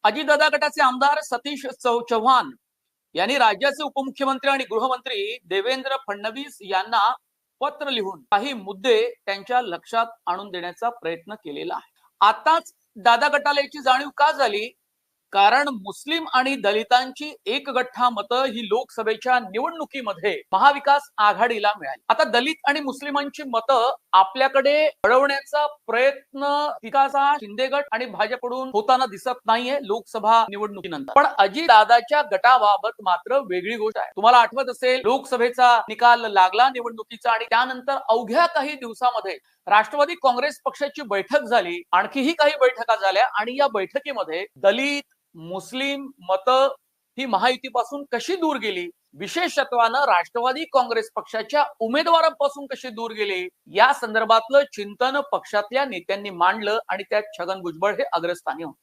अजितदादा गटाचे आमदार सतीश चव्हाण यांनी राज्याचे उपमुख्यमंत्री आणि गृहमंत्री देवेंद्र फडणवीस यांना पत्र लिहून काही मुद्दे त्यांच्या लक्षात आणून देण्याचा प्रयत्न केलेला आहे। आताच दादा गटाला याची जाणीव का झाली? कारण मुस्लिम आणि दलितांची एकगठ्ठा मतं ही लोकसभेच्या निवडणुकीमध्ये महाविकास आघाडीला मिळाली। आता दलित आणि मुस्लिमांची मतं आपल्याकडे वळवण्याचा प्रयत्न विकासा शिंदे गट आणि भाजपकडून होताना दिसत नाहीये लोकसभा निवडणुकीनंतर। पण अजितदादाच्या गटाबाबत मात्र वेगळी गोष्ट आहे। तुम्हाला आठवत असेल, लोकसभेचा निकाल लागला निवडणुकीचा आणि त्यानंतर अवघ्या काही दिवसामध्ये राष्ट्रवादी काँग्रेस पक्षाची बैठक झाली, आणखीही काही बैठका झाल्या आणि या बैठकीमध्ये दलित मुस्लिम मतं ही महायुतीपासून कशी दूर गेली, विशेषत्वानं राष्ट्रवादी काँग्रेस पक्षाच्या उमेदवारांपासून कशी दूर गेली, या संदर्भातलं चिंतन पक्षातल्या नेत्यांनी मांडलं आणि त्यात छगन भुजबळ हे अग्रस्थानी होते।